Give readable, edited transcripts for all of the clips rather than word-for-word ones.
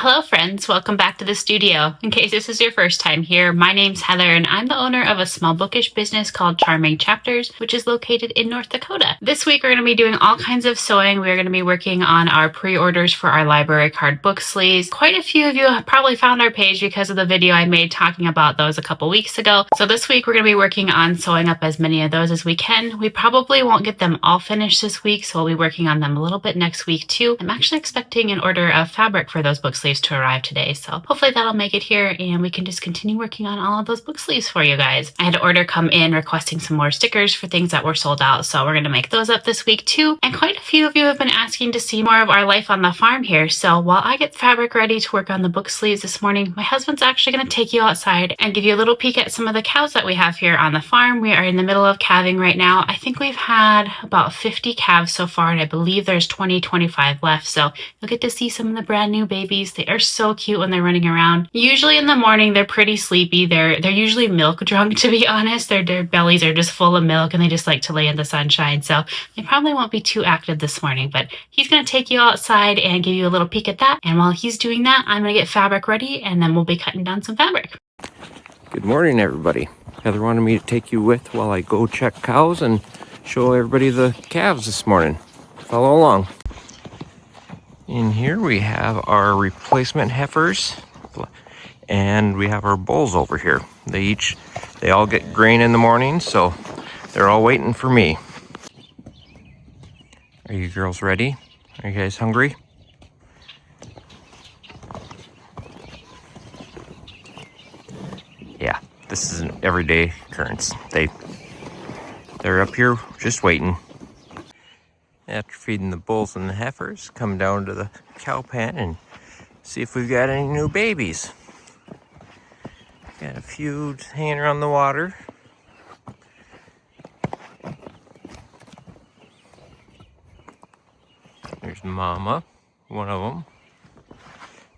Hello friends, welcome back to the studio. In case this is your first time here, my name's Heather and I'm the owner of a small bookish business called Charming Chapters, which is located in North Dakota. This week we're going to be doing all kinds of sewing. We're going to be working on our pre-orders for our library card book sleeves. Quite a few of you have probably found our page because of the video I made talking about those a couple weeks ago. So this week we're going to be working on sewing up as many of those as we can. We probably won't get them all finished this week, so we'll be working on them a little bit next week too. I'm actually expecting an order of fabric for those book sleeves to arrive today, so hopefully that'll make it here and we can just continue working on all of those book sleeves for you guys. I had an order come in requesting some more stickers for things that were sold out, so we're going to make those up this week too. And quite a few of you have been asking to see more of our life on the farm here, so while I get fabric ready to work on the book sleeves this morning, my husband's actually going to take you outside and give you a little peek at some of the cows that we have here on the farm. We are in the middle of calving right now. I think we've had about 50 calves so far, and I believe there's 25 left, so you'll get to see some of the brand new babies. They are so cute when they're running around. Usually in the morning they're pretty sleepy. They're usually milk drunk, to be honest. Their bellies are just full of milk and they just like to lay in the sunshine, so they probably won't be too active this morning, but he's going to take you outside and give you a little peek at that. And while he's doing that, I'm going to get fabric ready and then we'll be cutting down some fabric. Good morning, everybody. Heather wanted me to take you with while I go check cows and show everybody the calves this morning. Follow along. In here we have our replacement heifers and we have our bulls over here. They all get grain in the morning, so they're all waiting for me. Are you girls ready? Are you guys hungry? Yeah, this is an everyday occurrence. They're up here just waiting. After feeding the bulls and the heifers, come down to the cow pen and see if we've got any new babies. Got a few hanging around the water. There's Mama, one of them.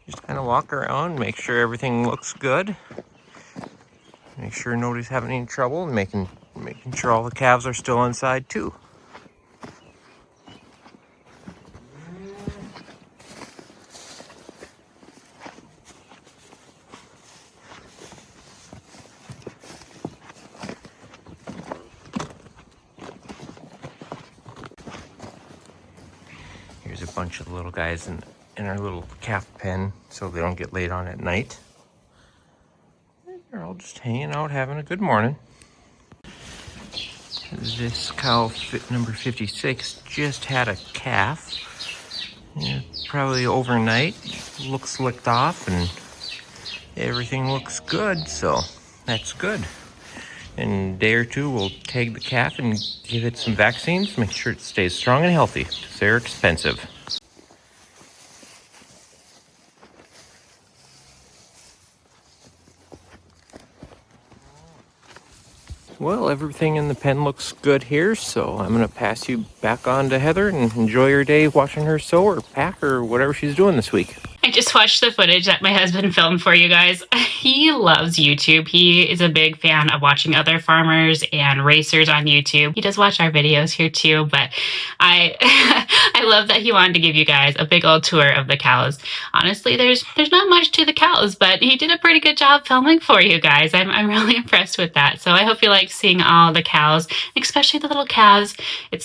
Just kind of walk around, make sure everything looks good. Make sure nobody's having any trouble, and making sure all the calves are still inside too. Here's a bunch of little guys in our little calf pen so they don't get laid on at night. They're all just hanging out, having a good morning. This cow, number 56, just had a calf. Yeah, probably overnight. Looks licked off and everything looks good, so that's good. In a day or two, we'll tag the calf and give it some vaccines, make sure it stays strong and healthy, because they're expensive. Well, everything in the pen looks good here, so I'm going to pass you back on to Heather and enjoy your day watching her sew or pack or whatever she's doing this week. I just watched the footage that my husband filmed for you guys. He loves YouTube. He is a big fan of watching other farmers and racers on YouTube. He does watch our videos here too, but I I love that he wanted to give you guys a big old tour of the cows. Honestly, there's not much to the cows, but he did a pretty good job filming for you guys. I'm really impressed with that. So I hope you like seeing all the cows, especially the little calves.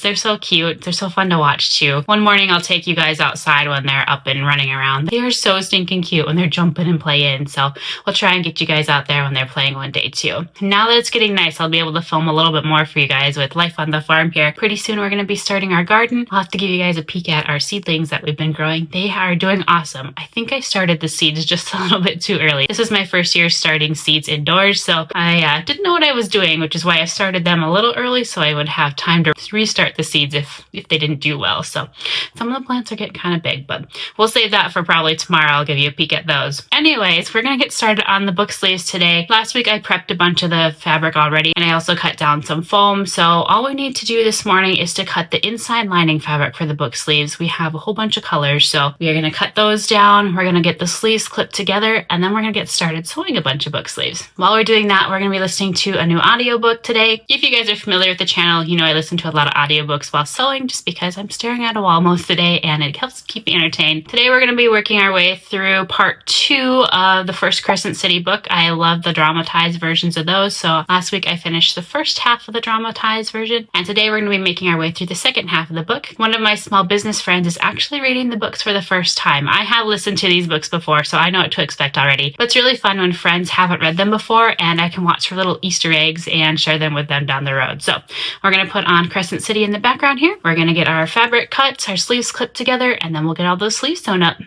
They're so cute. They're so fun to watch too. One morning I'll take you guys outside when they're up and running around. They are so stinking cute when they're jumping and playing, so we'll try and get you guys out there when they're playing one day too. Now that it's getting nice, I'll be able to film a little bit more for you guys with life on the farm here. Pretty soon we're going to be starting our garden. I'll have to give you guys a peek at our seedlings that we've been growing. They are doing awesome. I think I started the seeds just a little bit too early. This is my first year starting seeds indoors, so I didn't know what I was doing, which is why I started them a little early so I would have time to restart the seeds if they didn't do well. So some of the plants are getting kind of big, but we'll save that for probably tomorrow. I'll give you a peek at those. Anyways, we're going to get started on the book sleeves today. Last week I prepped a bunch of the fabric already, and I also cut down some foam. So all we need to do this morning is to cut the inside lining fabric for the book sleeves. We have a whole bunch of colors, so we are going to cut those down. We're going to get the sleeves clipped together, and then we're going to get started sewing a bunch of book sleeves. While we're doing that, we're going to be listening to a new audiobook today. If you guys are familiar with the channel, you know I listen to a lot of audiobooks while sewing just because I'm staring at a wall most of the day and it helps keep me entertained. Today we're going to be working our way through part 2 of the first Crescent City book. I love the dramatized versions of those. So last week I finished the first half of the dramatized version, and today we're going to be making our way through the second half of the book. One of my small business friends is actually reading the books for the first time. I have listened to these books before, so I know what to expect already. But it's really fun when friends haven't read them before, and I can watch for little Easter eggs and share them with them down the road. So we're going to put on Crescent City in the background here. We're going to get our fabric cut, our sleeves clipped together, and then we'll get all those sleeves sewn up.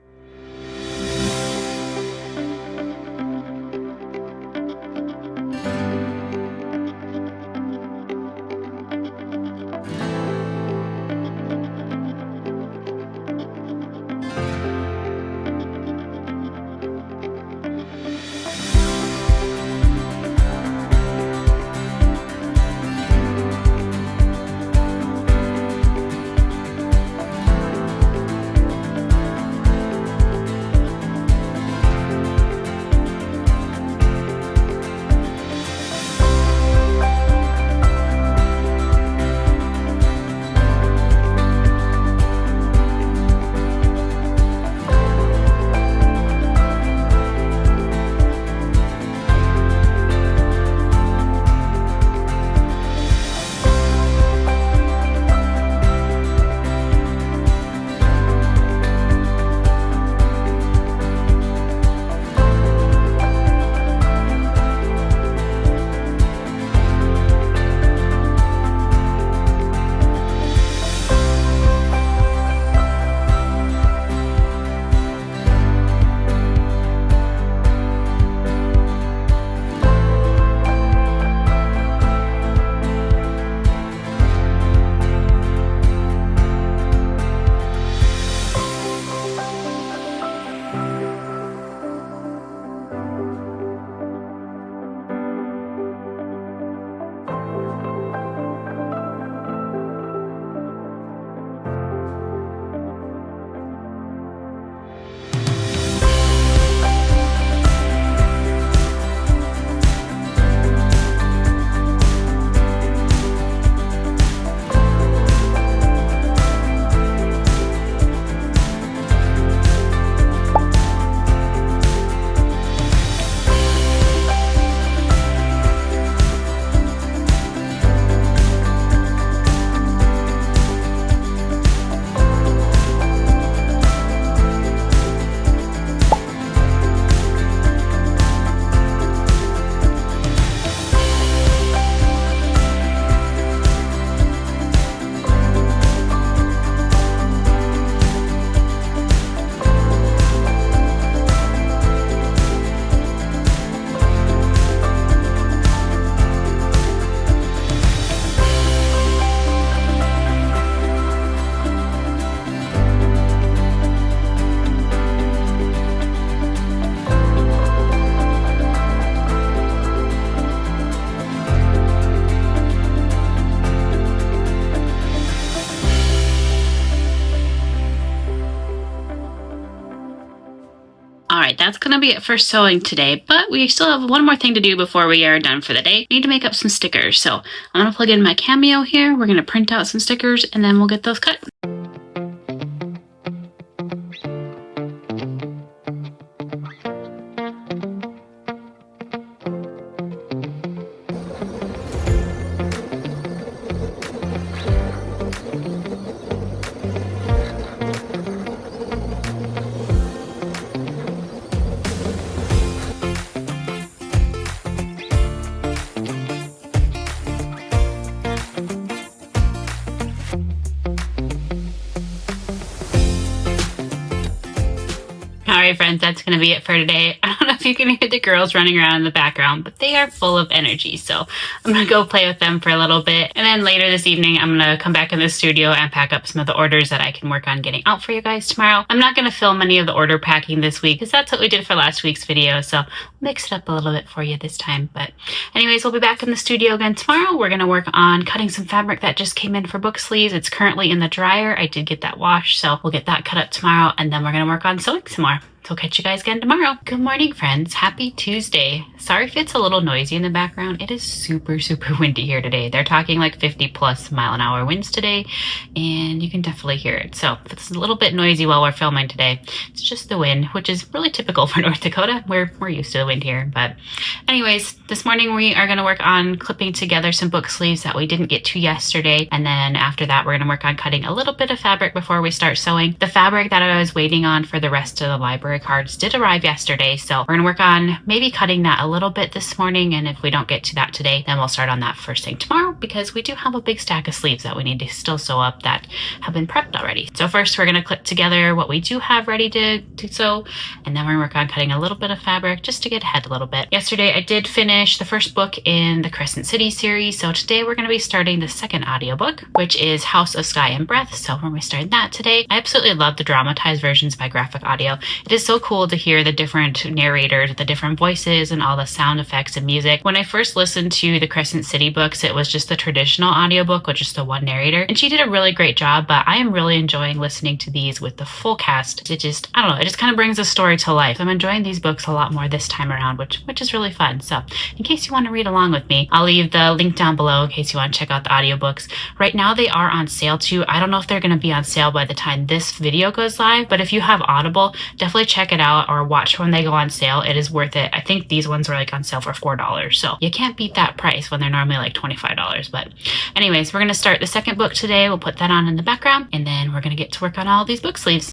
Alright, that's going to be it for sewing today, but we still have one more thing to do before we are done for the day. We need to make up some stickers, so I'm going to plug in my Cameo here, we're going to print out some stickers, and then we'll get those cut. Alright friends, that's going to be it for today. I don't know if you can hear the girls running around in the background, but they are full of energy, so I'm going to go play with them for a little bit. And then later this evening, I'm going to come back in the studio and pack up some of the orders that I can work on getting out for you guys tomorrow. I'm not going to film any of the order packing this week, because that's what we did for last week's video, so mix it up a little bit for you this time. But anyways, we'll be back in the studio again tomorrow. We're going to work on cutting some fabric that just came in for book sleeves. It's currently in the dryer. I did get that washed, so we'll get that cut up tomorrow, and then we're going to work on sewing some more. So catch you guys again tomorrow. Good morning, friends. Happy Tuesday. Sorry if it's a little noisy in the background. It is super windy here today. They're talking like 50+ mile-an-hour winds today, and you can definitely hear it. So if it's a little bit noisy while we're filming today, it's just the wind, which is really typical for North Dakota. We're used to the wind here. But anyways, this morning we are going to work on clipping together some book sleeves that we didn't get to yesterday. And then after that, we're going to work on cutting a little bit of fabric before we start sewing. The fabric that I was waiting on for the rest of the library cards did arrive yesterday. So we're going to work on maybe cutting that a little bit this morning. And if we don't get to that today, then we'll start on that first thing tomorrow, because we do have a big stack of sleeves that we need to still sew up that have been prepped already. So first we're going to clip together what we do have ready to sew. And then we're going to work on cutting a little bit of fabric just to get ahead a little bit. Yesterday I did finish the first book in the Crescent City series. So today we're going to be starting the second audiobook, which is House of Sky and Breath. So we're going to be starting that today. I absolutely love the dramatized versions by Graphic Audio. It is so cool to hear the different narrators, the different voices, and all the sound effects and music. When I first listened to the Crescent City books, it was just the traditional audiobook with just the one narrator, and she did a really great job, but I am really enjoying listening to these with the full cast. It just, I don't know, it just kind of brings the story to life. So I'm enjoying these books a lot more this time around, which is really fun. So in case you want to read along with me, I'll leave the link down below in case you want to check out the audiobooks. Right now they are on sale too. I don't know if they're going to be on sale by the time this video goes live, but if you have Audible, definitely check it out or watch when they go on sale. It is worth it. I think these ones were like on sale for $4, so you can't beat that price when they're normally like $25. But anyways, we're going to start the second book today. We'll put that on in the background, and then we're going to get to work on all these book sleeves.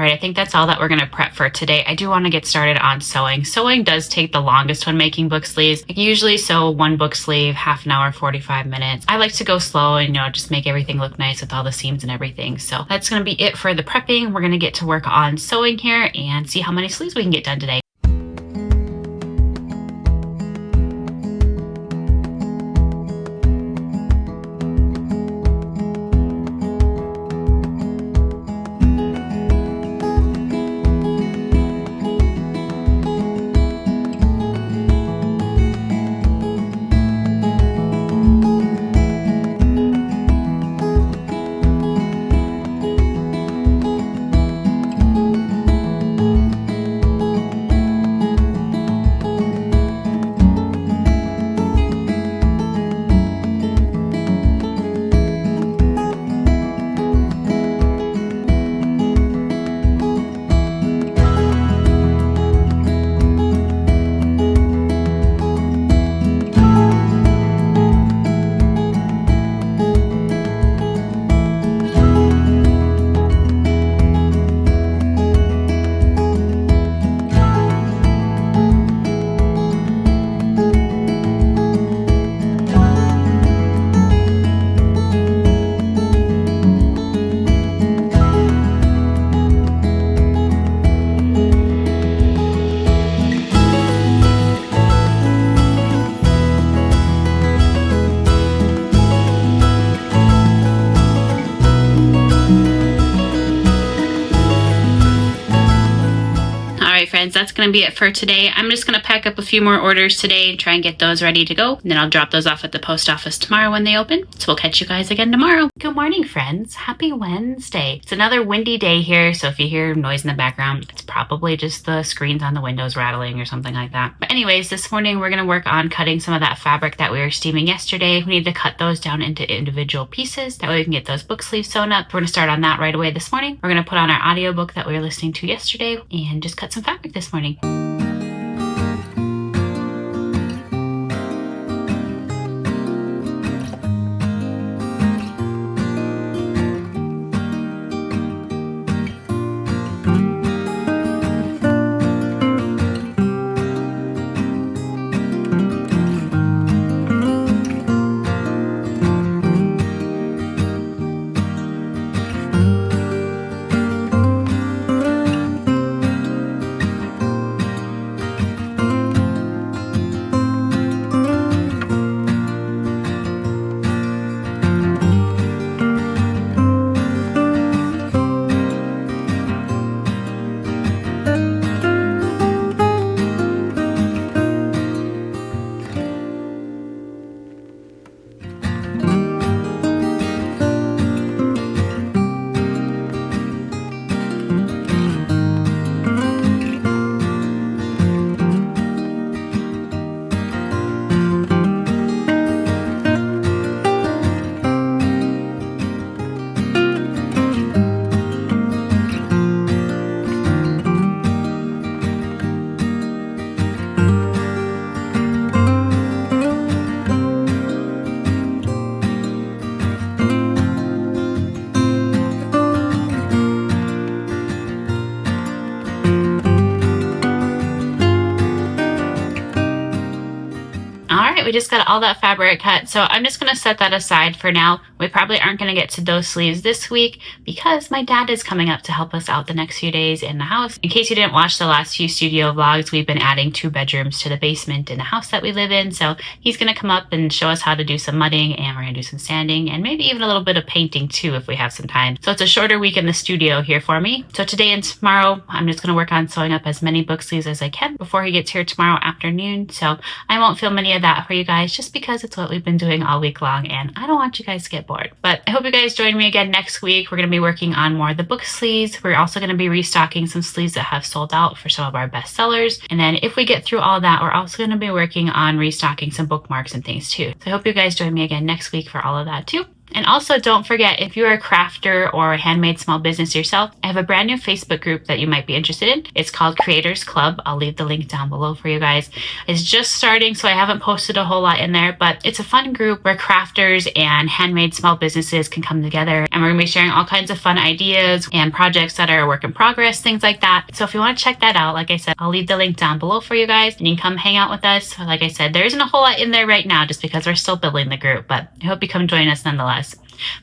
I think that's all that we're going to prep for today. I do want to get started on sewing. Sewing does take the longest when making book sleeves. I usually sew one book sleeve, half an hour, 45 minutes. I like to go slow and, just make everything look nice with all the seams and everything. So that's going to be it for the prepping. We're going to get to work on sewing here and see how many sleeves we can get done today. guys, that's going to be it for today. I'm just going to pack up a few more orders today and try and get those ready to go. And then I'll drop those off at the post office tomorrow when they open. So we'll catch you guys again tomorrow. Good morning, friends. Happy Wednesday. It's another windy day here, so if you hear noise in the background, it's probably just the screens on the windows rattling or something like that. But anyways, this morning we're going to work on cutting some of that fabric that we were steaming yesterday. We need to cut those down into individual pieces. That way we can get those book sleeves sewn up. We're going to start on that right away this morning. We're going to put on our audiobook that we were listening to yesterday and just cut some fabric this morning. We just got all that fabric cut, so I'm just going to set that aside for now. We probably aren't going to get to those sleeves this week because my dad is coming up to help us out the next few days in the house. In case you didn't watch the last few studio vlogs, we've been adding 2 bedrooms to the basement in the house that we live in, so he's going to come up and show us how to do some mudding, and we're going to do some sanding and maybe even a little bit of painting too if we have some time. So it's a shorter week in the studio here for me. So today and tomorrow I'm just going to work on sewing up as many book sleeves as I can before he gets here tomorrow afternoon, so I won't film any of that for you guys just because it's what we've been doing all week long and I don't want you guys to get bored. But I hope you guys join me again next week. We're going to be working on more of the book sleeves. We're also going to be restocking some sleeves that have sold out for some of our best sellers. And then if we get through all that, we're also going to be working on restocking some bookmarks and things too. So I hope you guys join me again next week for all of that too. And also don't forget, if you're a crafter or a handmade small business yourself, I have a brand new Facebook group that you might be interested in. It's called Creators Club. I'll leave the link down below for you guys. It's just starting, so I haven't posted a whole lot in there, but it's a fun group where crafters and handmade small businesses can come together, and we're going to be sharing all kinds of fun ideas and projects that are a work in progress, things like that. So if you want to check that out, like I said, I'll leave the link down below for you guys, and you can come hang out with us. Like I said, there isn't a whole lot in there right now just because we're still building the group, but I hope you come join us nonetheless.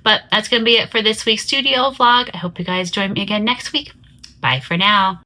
But that's going to be it for this week's studio vlog. I hope you guys join me again next week. Bye for now.